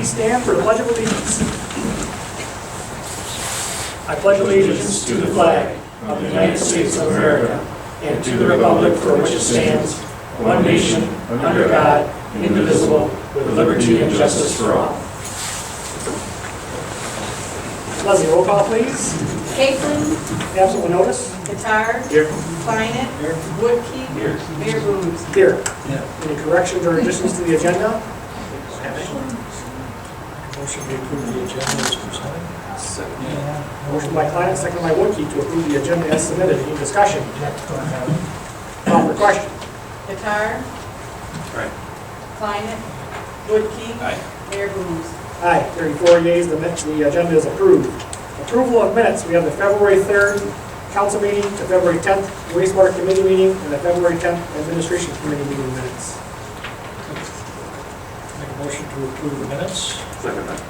please stand for the Pledge of Allegiance? I pledge allegiance to the flag of the United States of America and to the republic for which it stands, one nation, under God, indivisible, with liberty and justice for all. Leslie, roll call please. Caitlin, Absent with notice. Guitar, Here. Kleinert, Woodkey, Here. Mayor Booms. Here. Any corrections or additions to the agenda? Motion to approve the agenda as presented. Motion by Klein, second by Woodkey to approve the agenda as submitted. Any discussion? Call for question. Guitar, Right. Kleinert, Woodkey, Aye. Mayor Booms. Aye, 34 yeas, the agenda is approved. Approval of minutes, we have the February 3rd council meeting, the February 10th wastewater committee meeting, and the February 10th administration committee meeting minutes. Make a motion to approve the minutes. Second that.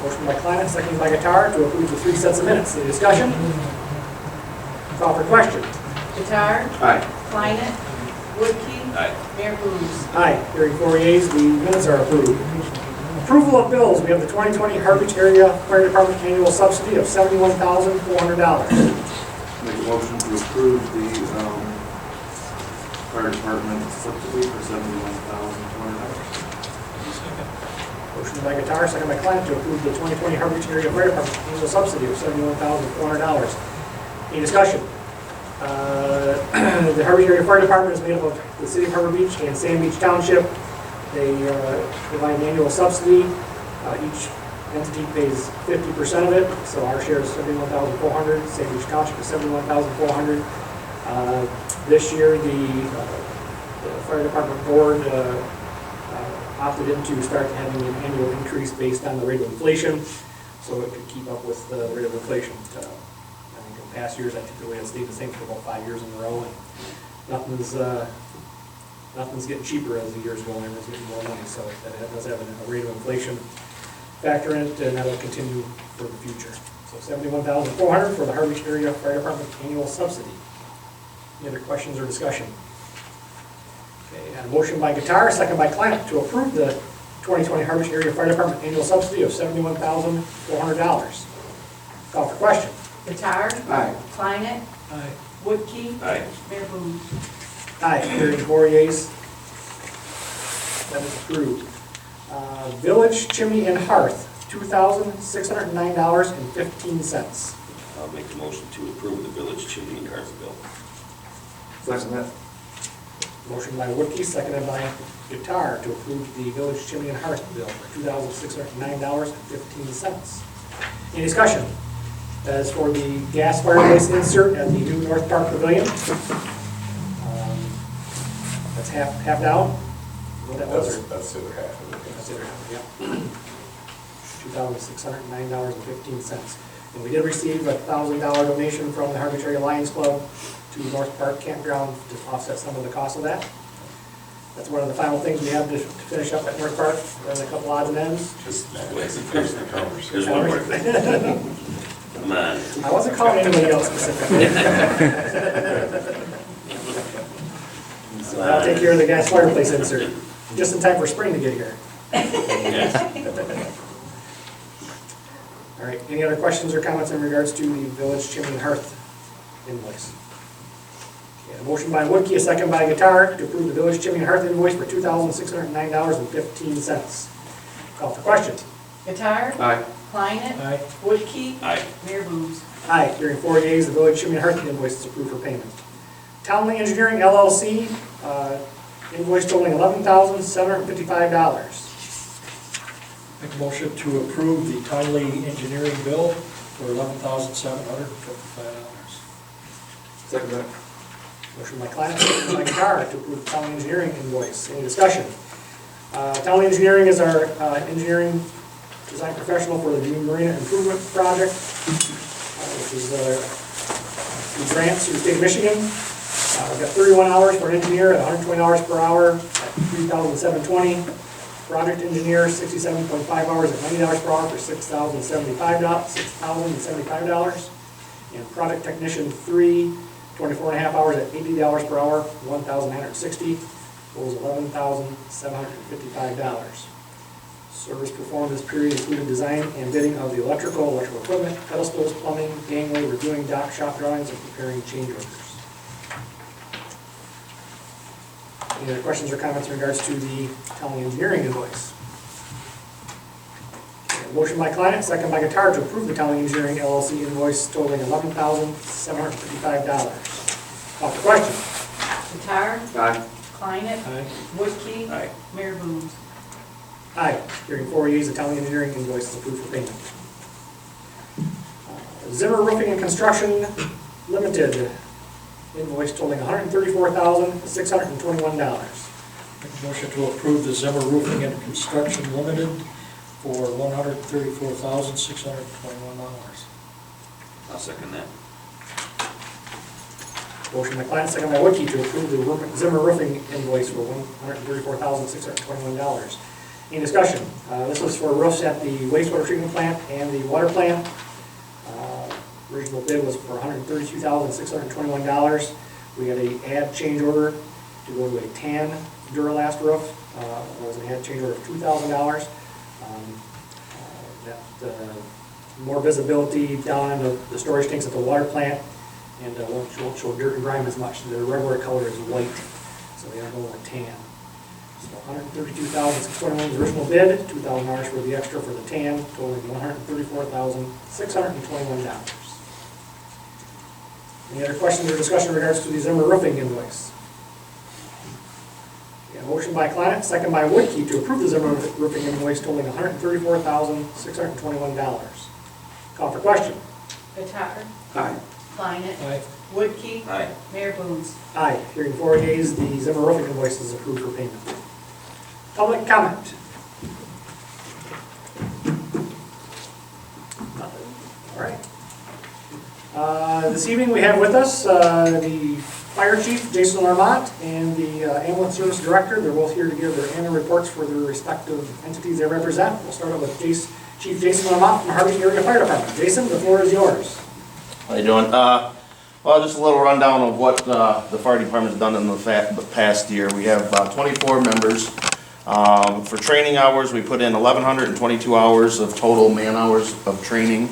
Motion by Klein, second by Guitar to approve the 3 sets of minutes. Any discussion? Call for question. Guitar, Aye. Kleinert, Woodkey, Aye. Mayor Booms. Aye, 34 yeas, the minutes are approved. Approval of bills, we have the 2020 Harwich Area Fire Department annual subsidy of $71,400. Make a motion to approve the fire department subsidy for $71,400. Motion by Guitar, second by Klein to approve the 2020 Harwich Area Fire Department annual subsidy of $71,400. Any discussion? The Harwich Area Fire Department is made up of the City of Harbor Beach and Sand Beach Township. They provide an annual subsidy. Each entity pays 50% of it, so our share is $71,400. Sand Beach Township is $71,400. This year, the fire department board opted into start having an annual increase based on the rate of inflation, so it could keep up with the rate of inflation. I think in past years, I typically have stayed the same for about 5 years in a row, and nothing's getting cheaper as the years go on. It's getting more money, so that does have a rate of inflation factor in it, and that'll continue for the future. So $71,400 for the Harwich Area Fire Department annual subsidy. Any other questions or discussion? Okay, and a motion by Guitar, second by Klein to approve the 2020 Harwich Area Fire Department annual subsidy of $71,400. Call for question. Guitar, Aye. Kleinert, Aye. Woodkey, Aye. Mayor Booms. Aye, 34 yeas. That is approved. Village Chimney and Hearth, $2,609.15. I'll make the motion to approve the village chimney and hearth bill. Second that. Motion by Woodkey, seconded by Guitar to approve the Village Chimney and Hearth bill for $2,609.15. Any discussion? As for the gas fireplace insert at the new North Park Pavilion, that's half down. What that was? That's the other half of it. That's the other half, yeah. $2,609.15. And we did receive a $1,000 donation from the Harwich Area Lions Club to North Park Campground to offset some of the cost of that. That's one of the final things we have to finish up at North Park, and a couple odds and ends. Just finish the conversation. There's one more. Come on. I wasn't calling anybody else specifically. So I'll take care of the gas fireplace insert, just in time for spring to get here. Yes. All right, any other questions or comments in regards to the Village Chimney and Hearth invoice? Okay, a motion by Woodkey, a second by Guitar to approve the Village Chimney and Hearth invoice for $2,609.15. Call for question. Guitar, Aye. Kleinert, Aye. Woodkey, Aye. Mayor Booms. Aye, hearing 4 yeas, the Village Chimney and Hearth invoice is approved for payment. Townley Engineering LLC, invoice totaling $11,755. Make a motion to approve the Townley engineering bill for $11,755. Second that. Motion by Klein, second by Guitar to approve the Townley Engineering invoice. Any discussion? Townley Engineering is our engineering design professional for the New Marina Improvement Project, which is through grants through the state of Michigan. We've got 31 hours for an engineer at $120 per hour at $3,720. Project engineer, 67.5 hours at $90 per hour for $6,075. And project technician 3, 24.5 hours at $80 per hour, $1,960. Totals $11,755. Service performed this period included design and bidding of the electrical equipment, pedestals, plumbing, gangway, reviewing dock shop drawings, and preparing change orders. Any other questions or comments in regards to the Talley Engineering invoice? Okay, motion by Klein, second by Guitar to approve the Talley Engineering LLC invoice totaling $11,755. Call for question. Guitar, Aye. Klein, Aye. Woodkey. Aye. Mayor Booms. Aye. Hearing 4 yeas, the Talley Engineering invoice is approved for payment. Zimmer Roofing and Construction Limited invoice totaling $134,621. Make a motion to approve the Zimmer Roofing and Construction Limited for $134,621. I'll second that. Motion by Klein, second by Woodkey to approve the Zimmer Roofing invoice for $134,621. Any discussion? This was for roofs at the wastewater treatment plant and the water plant. Original bid was for $132,621. We had a add change order to go to a tan Duralast roof. It was an add change order of $2,000. More visibility down into the storage tanks at the water plant, and won't show dirt and grime as much. The regular color is white, so they are going with tan. So $132,621 is the original bid, $2,000 for the extra for the tan, totaling $134,621. Any other questions or discussion in regards to the Zimmer Roofing invoice? Yeah, motion by Klein, second by Woodkey to approve the Zimmer Roofing invoice totaling $134,621. Call for question. Guitar, Aye. Klein, Aye. Woodkey. Aye. Mayor Booms. Aye. Hearing 4 yeas, the Zimmer Roofing invoice is approved for payment. Public comment. Nothing. All right. This evening we have with us the Fire Chief, Jason Lamont, and the Ambulance Service Director. They're both here to give their annual reports for their respective entities they represent. We'll start out with Chief Jason Lamont from Harvey Area Fire Department. Jason, the floor is yours. How you doing? Well, just a little rundown of what the fire department's done in the past year. We have 24 members. For training hours, we put in 1,122 hours of total man hours of training.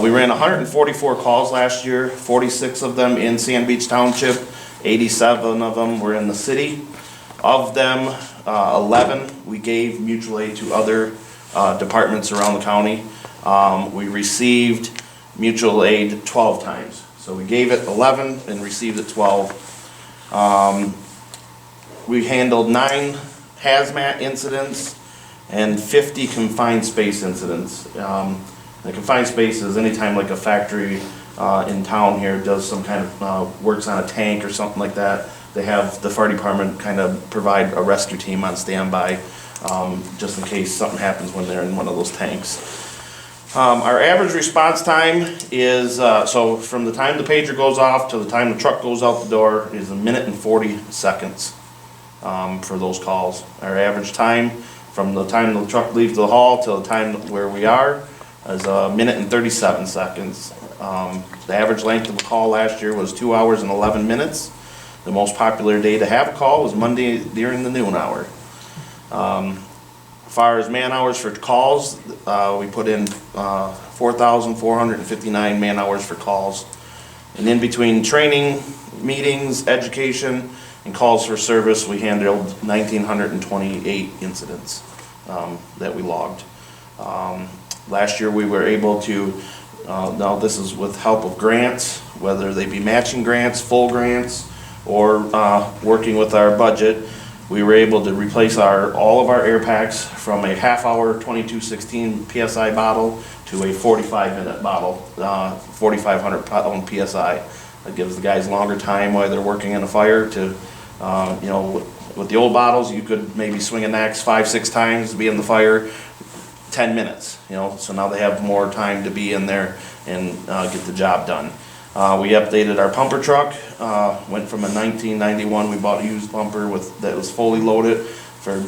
We ran 144 calls last year, 46 of them in Sand Beach Township, 87 of them were in the city. Of them, 11 we gave mutual aid to other departments around the county. We received mutual aid 12 times. So we gave it 11 and received it 12. We handled 9 hazmat incidents and 50 confined space incidents. The confined space is anytime like a factory in town here does some kind of works on a tank or something like that. They have the fire department kind of provide a rescue team on standby just in case something happens when they're in one of those tanks. Our average response time is, so from the time the pager goes off to the time the truck goes out the door is 1 minute and 40 seconds for those calls. Our average time from the time the truck leaves the hall till the time where we are is 1 minute and 37 seconds. The average length of a call last year was 2 hours and 11 minutes. The most popular day to have a call was Monday during the noon hour. As far as man hours for calls, we put in 4,459 man hours for calls. And in between training, meetings, education, and calls for service, we handled 1,928 incidents that we logged. Last year we were able to, now this is with help of grants, whether they be matching grants, full grants, or working with our budget, we were able to replace all of our air packs from a half-hour 2216 PSI bottle to a 45-minute bottle, 4,500 pound PSI. That gives the guys longer time while they're working in a fire to, you know, with the old bottles, you could maybe swing an axe 5-6 times to be in the fire, 10 minutes, you know, so now they have more time to be in there and get the job done. We updated our pumper truck, went from a 1991, we bought a used pumper that was fully loaded for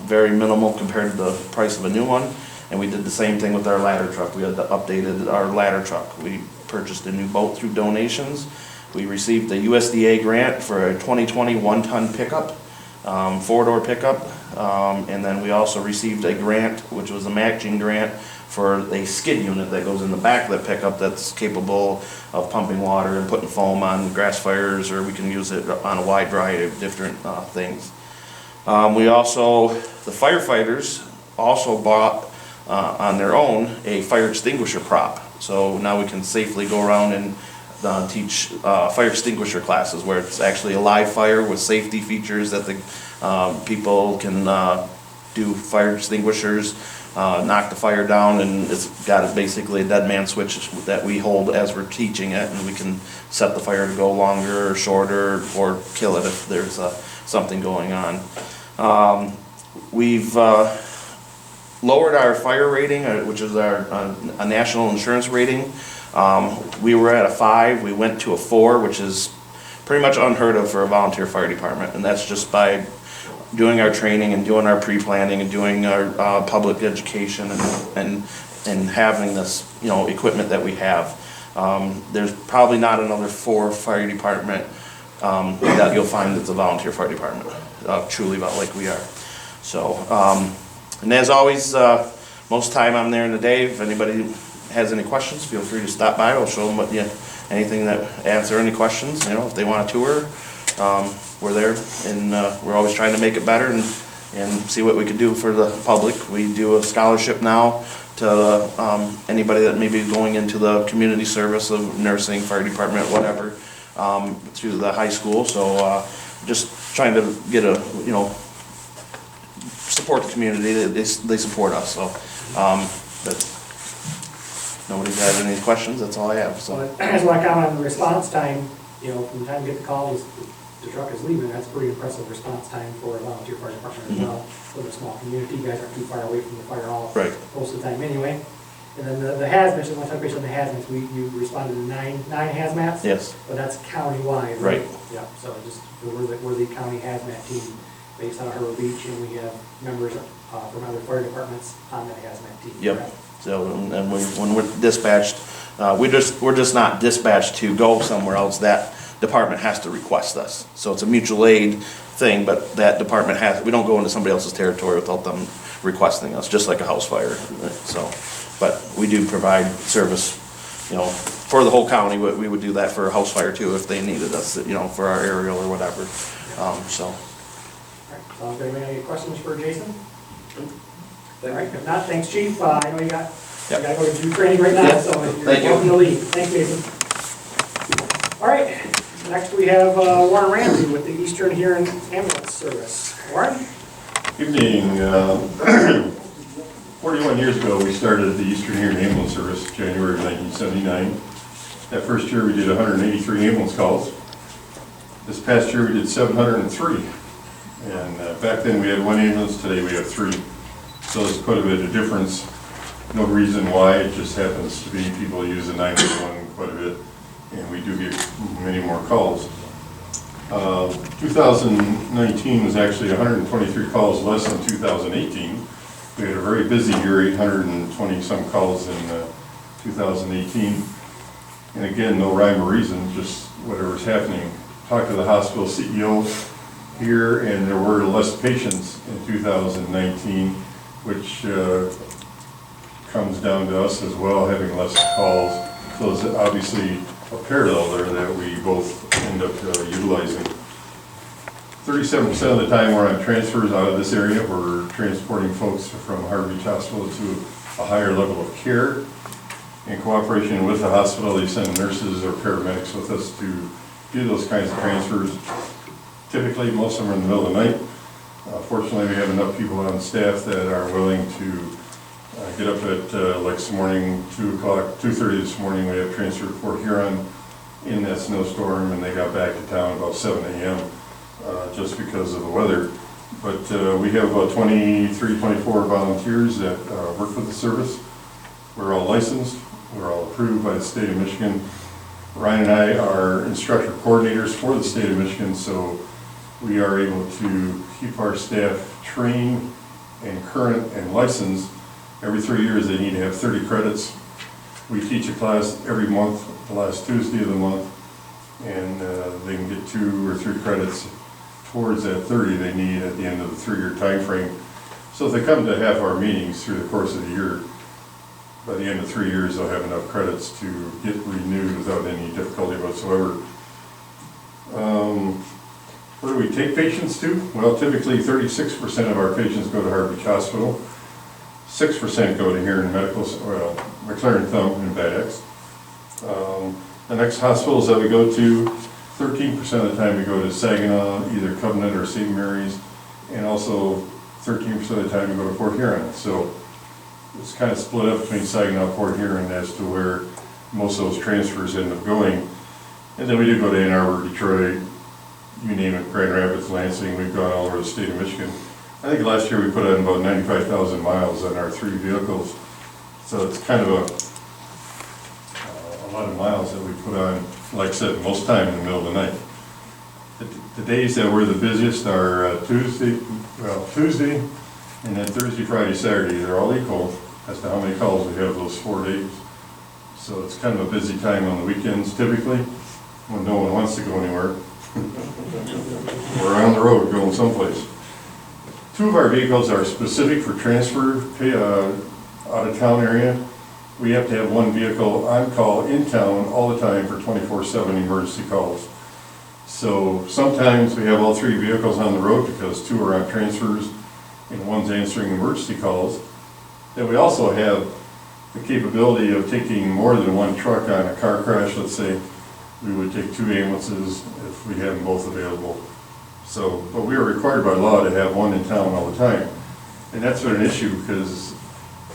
very minimal compared to the price of a new one. And we did the same thing with our ladder truck. We had updated our ladder truck. We purchased a new boat through donations. We received a USDA grant for a 2020 one-ton pickup. four-door pickup. And then we also received a grant, which was a matching grant for a skid unit that goes in the back of the pickup that's capable of pumping water and putting foam on grass fires, or we can use it on a wide variety of different things. We also, the firefighters also bought on their own a fire extinguisher prop. So now we can safely go around and teach fire extinguisher classes where it's actually a live fire with safety features that the people can do fire extinguishers, knock the fire down, and it's got basically a dead man switch that we hold as we're teaching it, and we can set the fire to go longer or shorter or kill it if there's something going on. We've lowered our fire rating, which is a national insurance rating. We were at a 5, we went to a 4, which is pretty much unheard of for a volunteer fire department, and that's just by doing our training and doing our pre-planning and doing our public education and having this, equipment that we have. There's probably not another 4 fire department that you'll find that's a volunteer fire department, truly about like we are. So, and as always, most time I'm there in the day. If anybody has any questions, feel free to stop by. I'll show them anything that answer any questions. If they want a tour, we're there, and we're always trying to make it better and see what we can do for the public. We do a scholarship now to anybody that may be going into the community service of nursing, fire department, whatever, through the high school. So just trying to get support the community. They support us. So, but nobody has any questions. That's all I have. So I just want to comment on the response time. From the time you get the call, the truck is leaving. That's a pretty impressive response time for a volunteer fire department as well. With a small community, you guys aren't too far away from the fire hall most of the time anyway. And then the hazmats, I want to touch base on the hazmats. You responded to nine hazmats. yes, But that's county-wide, right. Yeah, so just, we're the county hazmat team based out of Harbor Beach, and we have members from other fire departments on that hazmat team. Yep. correct? So and when we're dispatched, we're just not dispatched to go somewhere else. That department has to request us. So it's a mutual aid thing, but that department we don't go into somebody else's territory without them requesting us, just like a house fire. So, but we do provide service, for the whole county. We would do that for a house fire too if they needed us, for our aerial or whatever. So. All right, so anybody have any questions for Jason? All right, if not, thanks, Chief. I know you got to go do training right now, so you're welcome to leave. Thanks, Jason. All right, next we have Warren Ramsey with the Eastern Hearing Ambulance Service. Warren? Evening. 41 years ago, we started the Eastern Hearing Ambulance Service, January of 1979. That first year, we did 183 ambulance calls. This past year, we did 703. And back then, we had 1 ambulance. Today, we have 3. So there's quite a bit of difference. No reason why. It just happens to be people use the 911 quite a bit, and we do get many more calls. 2019 was actually 123 calls less than 2018. We had a very busy year, 820 some calls in 2018. And again, no rhyme or reason, just whatever's happening. Talked to the hospital CEO here, and there were less patients in 2019, which comes down to us as well, having less calls. So there's obviously a parallel there that we both end up utilizing. 37% of the time we're on transfers out of this area. We're transporting folks from Harbor Beach Hospital to a higher level of care. In cooperation with the hospital, they send nurses or paramedics with us to do those kinds of transfers. Typically, most of them are in the middle of the night. Fortunately, we have enough people on staff that are willing to get up at, like this morning, 2:30 this morning, we have transferred Fort Huron in that snowstorm, and they got back to town about 7 a.m. Just because of the weather. But we have about 23, 24 volunteers that work with the service. We're all licensed. We're all approved by the state of Michigan. Ryan and I are instructor coordinators for the state of Michigan, so we are able to keep our staff trained and current and licensed. Every 3 years they need to have 30 credits. We teach a class every month, the last Tuesday of the month, and they can get 2 or 3 credits towards that 30 they need at the end of the 3-year time frame. So if they come to half our meetings through the course of the year, by the end of 3 years, they'll have enough credits to get renewed without any difficulty whatsoever. Where do we take patients to? Well, typically 36% of our patients go to Hart Beach Hospital, 6% go to here in McLaren Thumb and Bad X. The next hospitals that we go to, 13% of the time we go to Saginaw, either Covenant or St. Mary's, and also 13% of the time we go to Port Huron. So it's kind of split up between Saginaw and Port Huron as to where most of those transfers end up going. And then we do go to Ann Arbor, Detroit, you name it, Grand Rapids, Lansing, we've gone all over the state of Michigan. I think last year we put on about 95,000 miles on our 3 vehicles. So it's kind of a lot of miles that we put on, like I said, most time in the middle of the night. The days that we're the busiest are Tuesday, and then Thursday, Friday, Saturday. They're all equal as to how many calls we have those 4 days. So it's kind of a busy time on the weekends typically, when no one wants to go anywhere. We're on the road going someplace. 2 of our vehicles are specific for transfer out of town area. We have to have 1 vehicle on call in town all the time for 24/7 emergency calls. So sometimes we have all 3 vehicles on the road because 2 are on transfers and 1's answering emergency calls. Then we also have the capability of taking more than 1 truck on a car crash. Let's say we would take 2 ambulances if we have them both available. So, but we are required by law to have 1 in town all the time. And that's been an issue because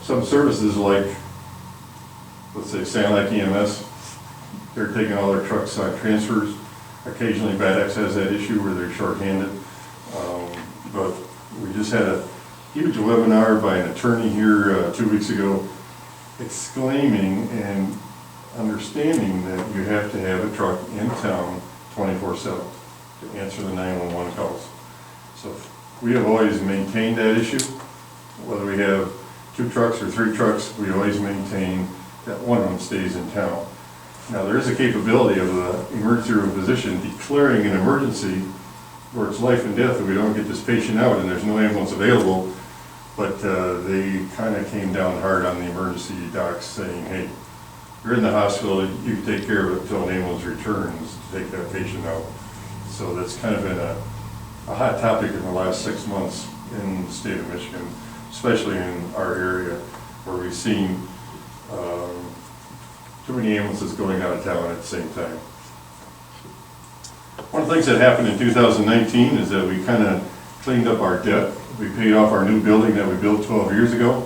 some services like, let's say Sand Lake EMS, they're taking all their trucks on transfers. Occasionally Bad X has that issue where they're shorthanded. But we just had a huge webinar by an attorney here 2 weeks ago exclaiming and understanding that you have to have a truck in town 24/7 to answer the 911 calls. So we have always maintained that issue. Whether we have 2 trucks or 3 trucks, we always maintain that 1 of them stays in town. Now there is a capability of the emergency room physician declaring an emergency where it's life and death and we don't get this patient out and there's no ambulance available, but they kind of came down hard on the emergency docs saying, hey, you're in the hospital, you can take care of it until an ambulance returns to take that patient out. So that's kind of been a hot topic in the last 6 months in the state of Michigan, especially in our area where we've seen too many ambulances going out of town at the same time. One of the things that happened in 2019 is that we kind of cleaned up our debt. We paid off our new building that we built 12 years ago.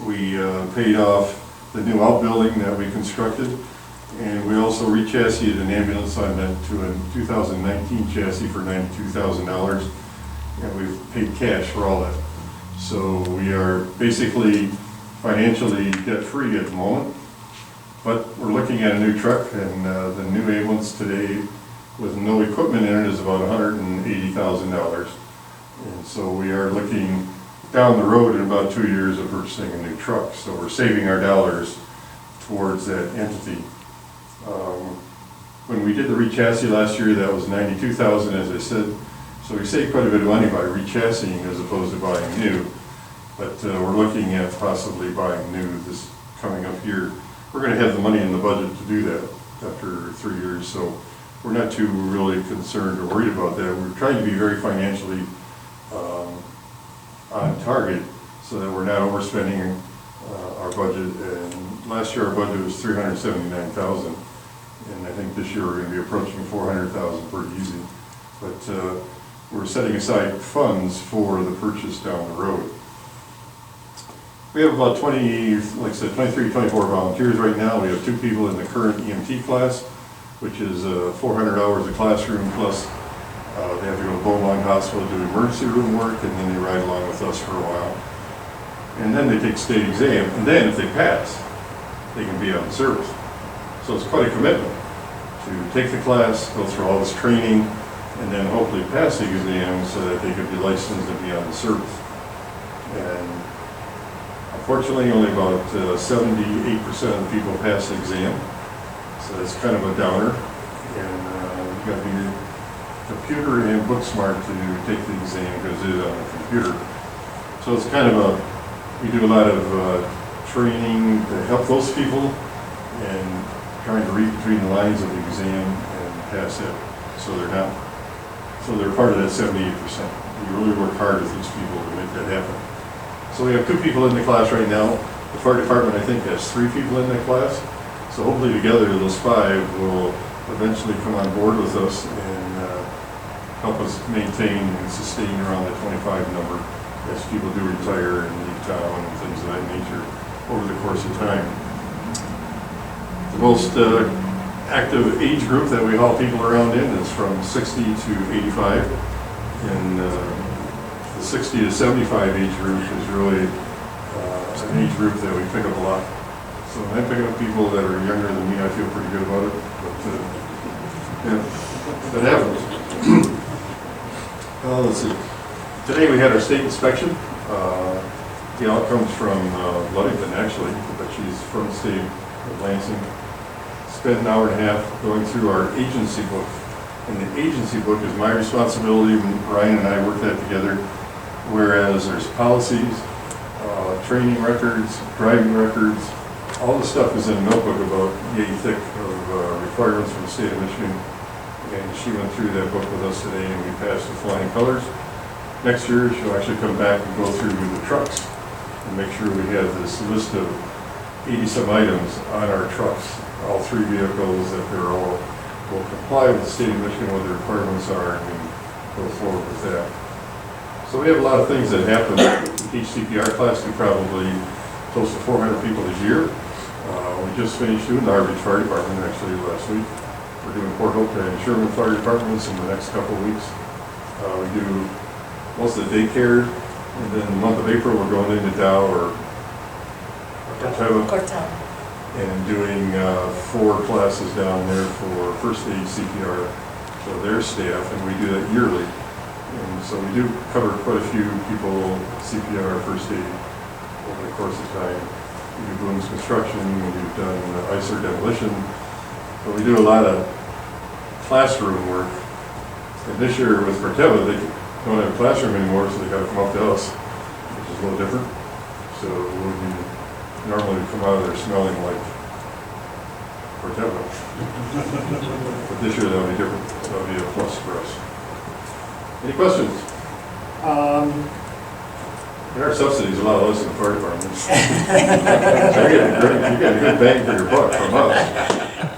We paid off the new outbuilding that we constructed, and we also re-chassised an ambulance on that to a 2019 chassis for $92,000, and we've paid cash for all that. So we are basically financially debt-free at the moment, but we're looking at a new truck, and the new ambulance today with no equipment in it is about $180,000. And so we are looking down the road in about 2 years of purchasing a new truck. So we're saving our dollars towards that entity. When we did the re-chassis last year, that was $92,000, as I said. So we saved quite a bit of money by re-chassising as opposed to buying new. But we're looking at possibly buying new this coming up year. We're going to have the money in the budget to do that after 3 years. So we're not too really concerned or worried about that. We're trying to be very financially on target so that we're not overspending our budget. And last year our budget was $379,000, and I think this year we're going to be approaching $400,000 pretty easy. But we're setting aside funds for the purchase down the road. We have about 20, like I said, 23, 24 volunteers right now. We have 2 people in the current EMT class, which is 400 hours of classroom plus they have to go to Beaumont Hospital to do emergency room work, and then they ride along with us for a while. And then they take state exam, and then if they pass, they can be on service. So it's quite a commitment to take the class, go through all this training, and then hopefully pass the exam so that they can be licensed to be on the service. And unfortunately, only about 78% of the people pass the exam, so that's kind of a downer. And you got to be computer and Booksmart to take the exam because it's on the computer. So it's kind of we do a lot of training to help those people and trying to read between the lines of the exam and pass it. So they're part of that 78%. We really work hard with these people to make that happen. So we have 2 people in the class right now. The fire department, I think, has 3 people in that class. So hopefully together, those 5 will eventually come on board with us and help us maintain and sustain around the 25 number as people do retire and leave town and things of that nature over the course of time. The most active age group that we haul people around in is from 60 to 85. And the 60 to 75 age group is really an age group that we pick up a lot. So when I pick up people that are younger than me, I feel pretty good about it. But yeah, that happens. Let's see. Today we had our state inspection. The outcome's from Ludington, actually, but she's from the state of Lansing. Spent an hour and a half going through our agency book. And the agency book is my responsibility. Ryan and I work that together. Whereas there's policies, training records, driving records, all the stuff is in a notebook about yay thick of requirements from the state of Michigan. And she went through that book with us today and we passed with flying colors. Next year, she'll actually come back and go through the trucks and make sure we have this list of 80-some items on our trucks, all 3 vehicles, that they're all will comply with the state of Michigan, what the requirements are, and go forward with that. So we have a lot of things that happen. We teach CPR class to probably close to 400 people a year. We just finished doing the Harvard Fire Department actually last week. We're doing Port Hope and Sherman Fire Departments in the next couple of weeks. We do most of the daycare, and then the month of April we're going into Dow or Cortell. and doing 4 classes down there for first aid CPR for their staff, and we do that yearly. And so we do cover quite a few people, CPR, first aid, over the course of time. We do Boone's Construction, we've done ISER demolition, but we do a lot of classroom work. And this year with Corteva, they don't have a classroom anymore, so they got to come up to us, which is a little different. So we normally come out of there smelling like Corteva. But this year that'll be different. That'll be a plus for us. Any questions? There are subsidies a lot less than the fire department. You get a good bang for your buck from us.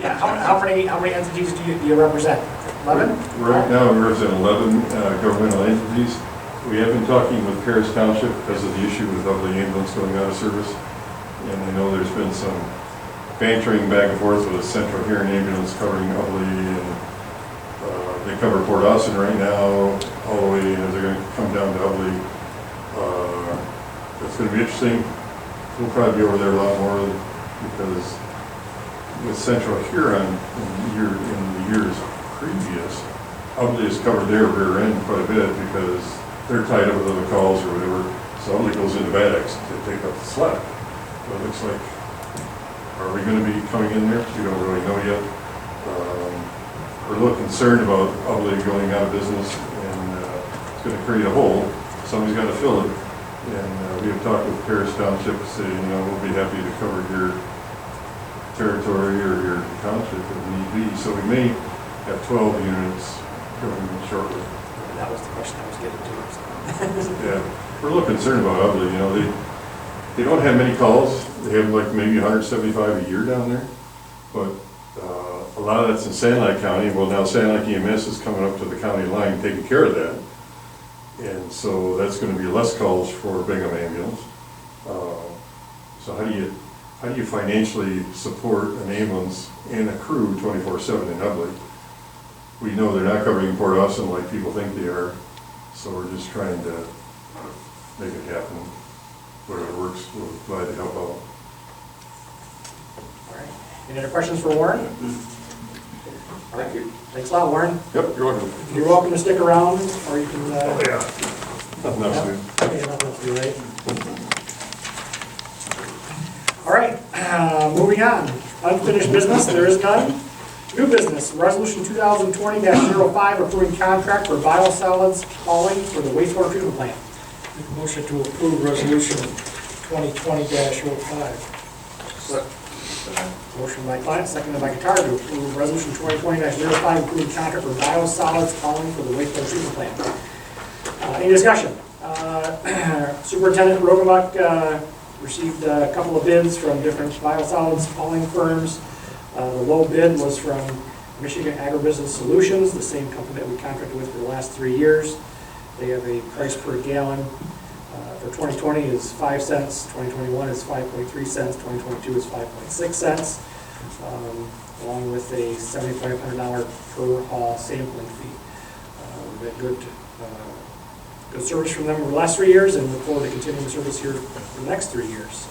Yeah, how many entities do you represent? 11? Right now we represent 11 governmental entities. We have been talking with Paris Township because of the issue with Ubley Ambulance going out of service. And I know there's been some bantering back and forth with a Central Hearing Ambulance covering Ubley, and they cover Port Austin right now, all the way, they're going to come down to Ubley. It's going to be interesting. We'll probably be over there a lot more because with Central Huron in the years previous, Ubley has covered their rear end quite a bit because they're tied up with other calls or whatever. So Ubley goes into Vadex to take up the slack. But it looks like, are we going to be coming in there? We don't really know yet. We're a little concerned about Ubley going out of business, and it's going to create a hole. Somebody's got to fill it. And we have talked with Paris Township saying, we'll be happy to cover your territory or your township if need be. So we may have 12 units coming shortly. That was the question I was getting to. Yeah, we're a little concerned about Ubley. They don't have many calls. They have like maybe 175 a year down there, but a lot of that's in Sand Lake County. Well, now Sand Lake EMS is coming up to the county line taking care of that, and so that's going to be less calls for Bingham Ambulance. So how do you financially support an ambulance and a crew 24/7 in Ubley? We know they're not covering Port Austin like people think they are, so we're just trying to make it happen. Whatever works, we'll be glad to help out. All right. Any other questions for Warren? All right. Thanks a lot, Warren. Yep, you're welcome. You're welcome to stick around, or you can. Oh, yeah. Nothing else to do. Okay, nothing else to do, right? All right, moving on. Unfinished business, there is none. New business, resolution 2020-05, approving contract for biosolids hauling for the wastewater treatment plant. Make a motion to approve resolution 2020-05. Motion by Klein, seconded by Guitar to approve resolution 2020-05, approving contract for biosolids hauling for the wastewater treatment plant. Any discussion? Superintendent Rogemuck received a couple of bids from different biosolids hauling firms. The low bid was from Michigan Agribusiness Solutions, the same company that we contracted with for the last 3 years. They have a price per gallon for 2020 is 5 cents, 2021 is 5.3 cents, 2022 is 5.6 cents, along with a $7,500 per haul sampling fee. We've had good service from them over the last 3 years and look forward to continuing the service here for the next 3 years.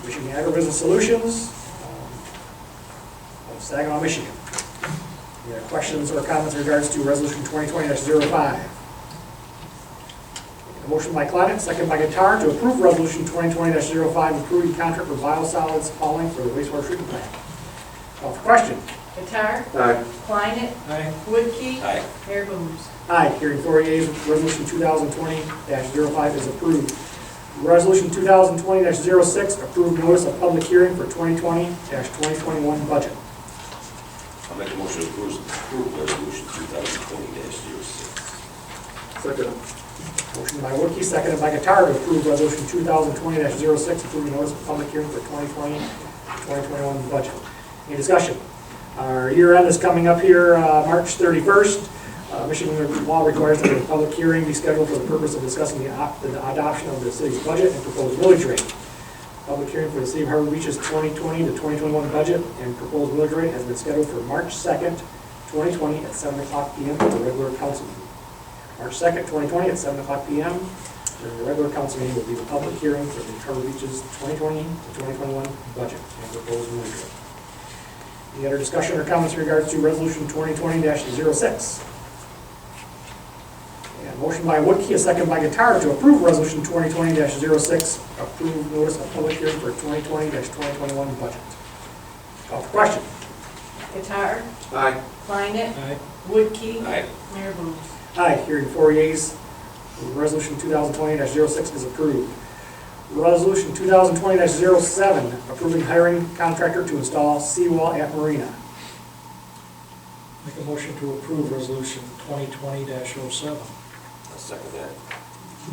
Michigan Agribusiness Solutions of Saginaw, Michigan. Any questions or comments in regards to resolution 2020-05? A motion by Clement, second by Guitar to approve resolution 2020-05, approving contract for biosolids hauling for the wastewater treatment plant. Call for question. Guitar. Aye. Klein. Aye. Woodkey. Aye. Mayor Booms. Aye, hearing 4 yeas, resolution 2020-05 is approved. Resolution 2020-06, approved notice of public hearing for 2020-2021 budget. I'll make a motion to approve resolution 2020-06. Second. Motion by Woodkey, seconded by Guitar to approve resolution 2020-06, approving notice of public hearing for 2020-2021 budget. Any discussion? Our year end is coming up here, March 31st. Michigan law requires that a public hearing be scheduled for the purpose of discussing the adoption of the city's budget and proposed millage rate. Public hearing for the City of Harbor Beach's 2020 to 2021 budget and proposed millage rate has been scheduled for March 2nd, 2020 at 7 o'clock p.m. for the regular council meeting. March 2nd, 2020 at 7 o'clock p.m. during the regular council meeting will be the public hearing for the Harbor Beach's 2020 to 2021 budget and proposed millage rate. Any other discussion or comments in regards to resolution 2020-06? Motion by Woodkey, a second by Guitar to approve resolution 2020-06, approve notice of public hearing for 2020-2021 budget. Call for question. Guitar. Aye. Klein. Aye. Woodkey. Aye. Mayor Booms. Aye, hearing 4 yeas, resolution 2020-06 is approved. Resolution 2020-07, approving hiring contractor to install seawall at Marina. Make a motion to approve resolution 2020-07. I'll second that.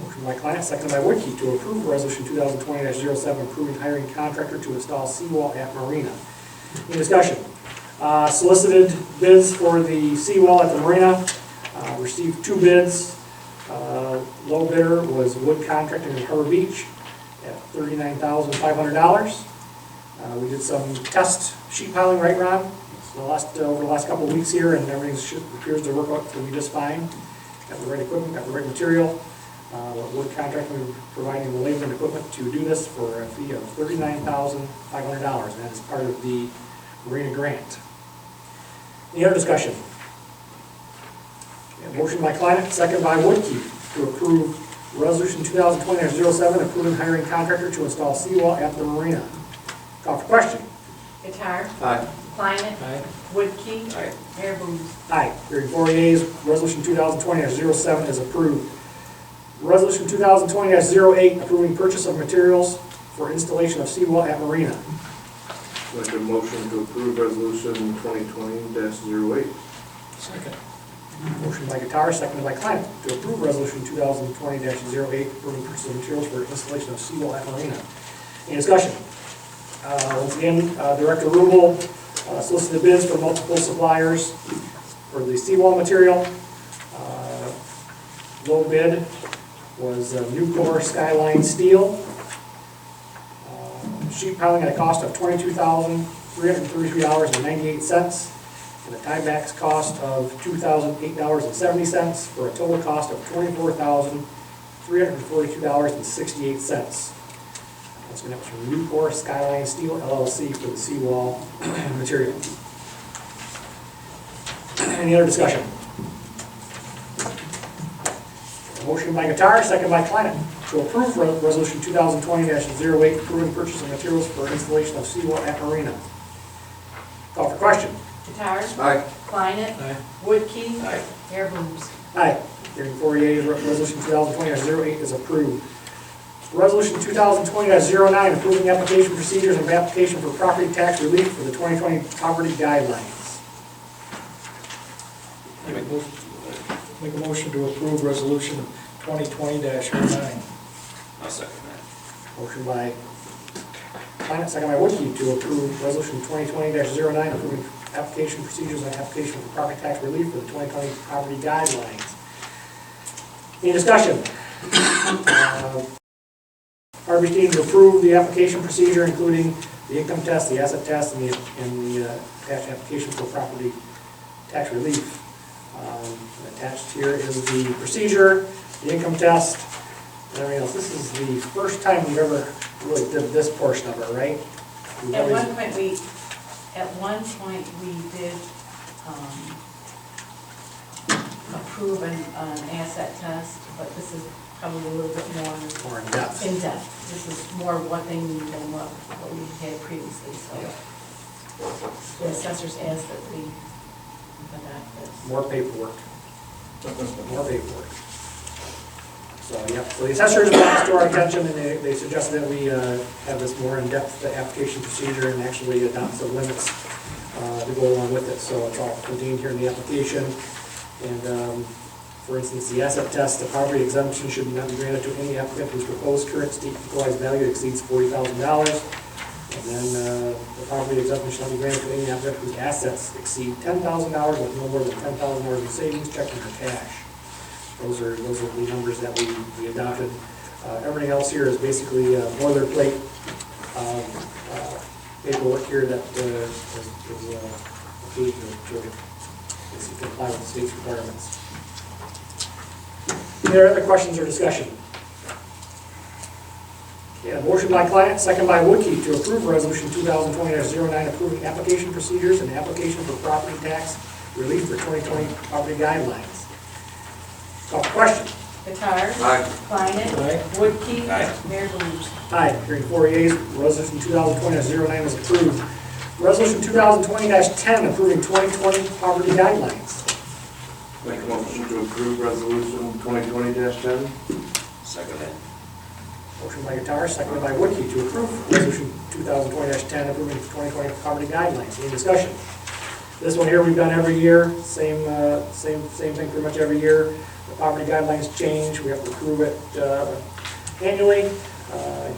Motion by Clement, seconded by Woodkey to approve resolution 2020-07, approving hiring contractor to install seawall at Marina. Any discussion? Solicited bids for the seawall at the Marina. Received 2 bids. Low bidder was Wood Contracting in Harbor Beach at $39,500. We did some test sheet piling, right, Ron? Over the last couple of weeks here, and everything appears to work out to be just fine. Got the right equipment, got the right material. Wood Contracting will be providing the labor and equipment to do this for a fee of $39,500, and that is part of the Marina grant. Any other discussion? Motion by Clement, second by Woodkey to approve resolution 2020-07, approving hiring contractor to install seawall at the Marina. Call for question. Guitar. Aye. Klein. Aye. Woodkey. Aye. Mayor Booms. Aye. Hearing 4 yeas, resolution 2020-07 is approved. Resolution 2020-08, approving purchase of materials for installation of seawall at Marina. Make a motion to approve resolution 2020-08. Second. Motion by Guitar, seconded by Clement to approve resolution 2020-08, approving purchase of materials for installation of seawall at Marina. Any discussion? Once again, Director Rubel solicited bids from multiple suppliers for the seawall material. Low bid was Nucor Skyline Steel. Sheet piling at a cost of $22,333.98, and a tiebacks cost of $2,008.70 for a total cost of $24,342.68. That's going to be from Nucor Skyline Steel LLC for the seawall material. Any other discussion? Motion by Guitar, second by Clement to approve resolution 2020-08, approving purchase of materials for installation of seawall at Marina. Call for question. Guitar, Aye. Klein, Aye. Woodkey. Aye. Mayor Booms. Aye. Hearing 4 yeas, resolution 2020-08 is approved. Resolution 2020-09, approving application procedures and application for property tax relief for the 2020 poverty guidelines. Make a motion to approve resolution 2020-09. I'll second that. Motion by Planet, second by Woodkey to approve resolution 2020-09, approving application procedures and application for property tax relief for the 2020 poverty guidelines. Any discussion? Harvey needs to approve the application procedure, including the income test, the asset test, and the attached application for property tax relief. Attached here is the procedure, the income test, and everything else. This is the first time we've ever really did this portion of it, right? We've At always- one point, we did approve an asset test, but this is probably a little bit more More in depth. in depth. This is more one thing than what we had previously, so. The assessors asked that we adopt this. More paperwork. More paperwork. So, yep, so the assessors brought this to our attention, and they suggested that we have this more in-depth application procedure and actually adopt some limits to go along with it. So it's all contained here in the application. And, for instance, the asset test, the property exemption should not be granted to any applicant whose proposed current state equalized value exceeds $40,000. And then the property exemption shall be granted to any applicant whose assets exceed $10,000 with no more than $10,000 in savings, checking, or cash. Those are the numbers that we adopted. Everything else here is basically boilerplate paperwork here that is approved to basically comply with the state's requirements. Are there other questions or discussion? Okay, a motion by Client, second by Woodkey to approve resolution 2020-09 approving application procedures and application for property tax relief for 2020 property guidelines. Call for question. Guitar. Aye. Klein. Aye. Woodkey. Aye. Mayor Booms. Aye, hearing 4 yeas, resolution 2020-09 is approved. Resolution 2020-10 approving 2020 poverty guidelines. Make a motion to approve resolution 2020-10. Second that. Motion by Guitar, seconded by Woodkey to approve resolution 2020-10 approving 2020 poverty guidelines. Any discussion? This one here we've done every year, same thing pretty much every year. The poverty guidelines change, we have to approve it annually.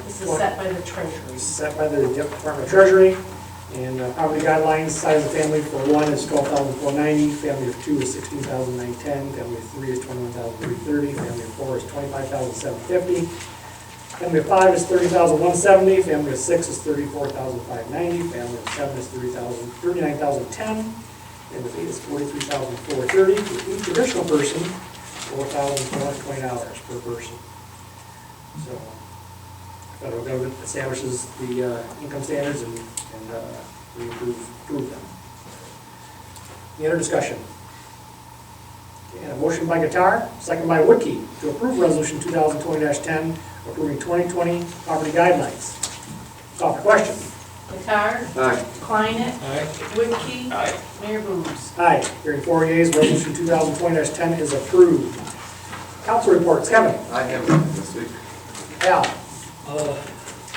This is set by the treasury. Set by the Department of Treasury. And poverty guidelines, size of family for one is 12,490, family of two is 16,910, family of three is 21,330, family of four is 25,750, family of five is 30,170, family of six is 34,590, family of seven is 39,010, and with eight is 43,430, with each additional person, $4,420 per person. So, federal government establishes the income standards and we approve them. Any other discussion? Okay, a motion by Guitar, second by Woodkey to approve resolution 2020-10 approving 2020 property guidelines. Call for question. Guitar. Aye. Klein. Aye. Woodkey. Aye. Mayor Booms. Aye. Hearing 4 yeas, resolution 2020-10 is approved. Council reports. Kevin. I have one this week. Al.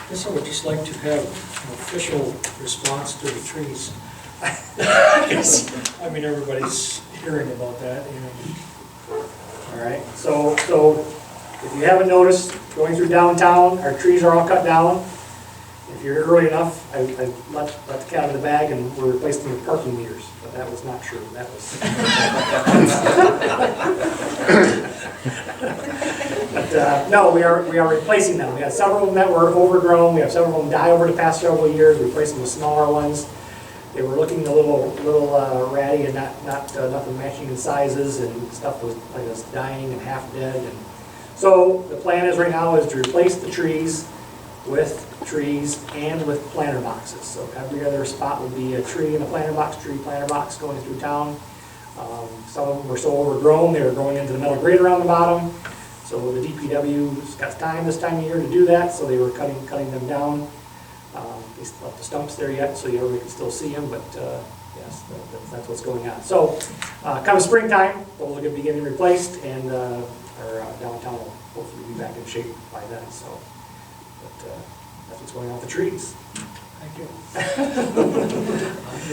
Guess I would just like to have an official response to the trees. I mean, everybody's hearing about that, and All right. So if you haven't noticed, going through downtown, our trees are all cut down. If you're early enough, I let the cat out of the bag and we're replacing them with parking meters, but that was not true. That was. But no, we are replacing them. We have several of them that were overgrown. We have several of them die over the past several years. We replaced them with smaller ones. They were looking a little ratty and not nothing matching in sizes, and stuff was dying and half dead. And so the plan is right now is to replace the trees with trees and with planter boxes. So every other spot would be a tree and a planter box, tree planter box going through town. Some of them were so overgrown they were growing into the metal grate around the bottom. So the DPW's got time this time of year to do that, so they were cutting them down. They still have the stumps there yet, so everybody can still see them, but Yes, that's what's going on. So, come springtime, those will be getting replaced, and our downtown will hopefully be back in shape by then, so. But that's what's going on with the trees. Thank you.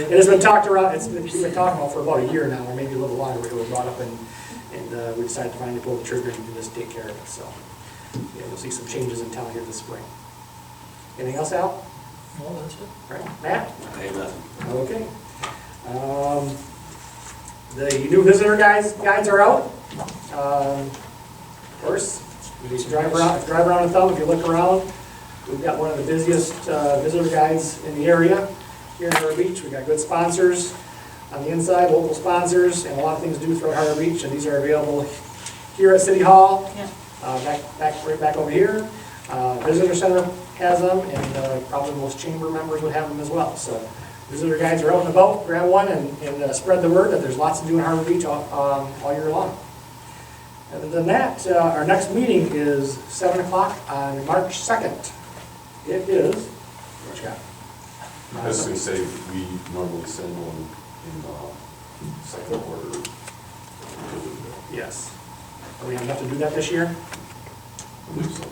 It has been talked around, we've been talking about for about a year now, or maybe a little longer, it was brought up, and we decided to finally pull the trigger and just take care of it, so. Yeah, you'll see some changes in town here this spring. Anything else, Al? No, that's it. All right, Matt? I have nothing. Okay. The new visitor guides are out. Of course, you just drive around the town, if you look around, we've got one of the busiest visitor guides in the area here in Harbor Beach. We've got good sponsors on the inside, local sponsors, and a lot of things to do throughout Harbor Beach, and these are available here at City Hall, Yeah. right back over here. Visitor Center has them, and probably most chamber members would have them as well. So visitor guides are out and about, grab one and spread the word that there's lots to do in Harbor Beach all year long. Other than that, our next meeting is 7 o'clock on March 2nd. It is, what you got? I was gonna say, we normally send one in second order. Yes. Are we enough to do that this year? I believe so.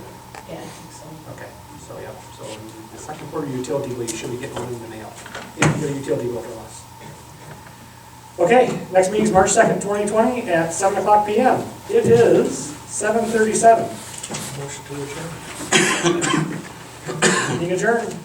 Yeah, I think so. Okay, so, yeah, so the second quarter utility bill, you should be getting one in the mail. If you get a utility bill from us. Okay, next meeting is March 2nd, 2020 at 7 o'clock PM. It is 7:37. Motion to adjourn. Meeting adjourned.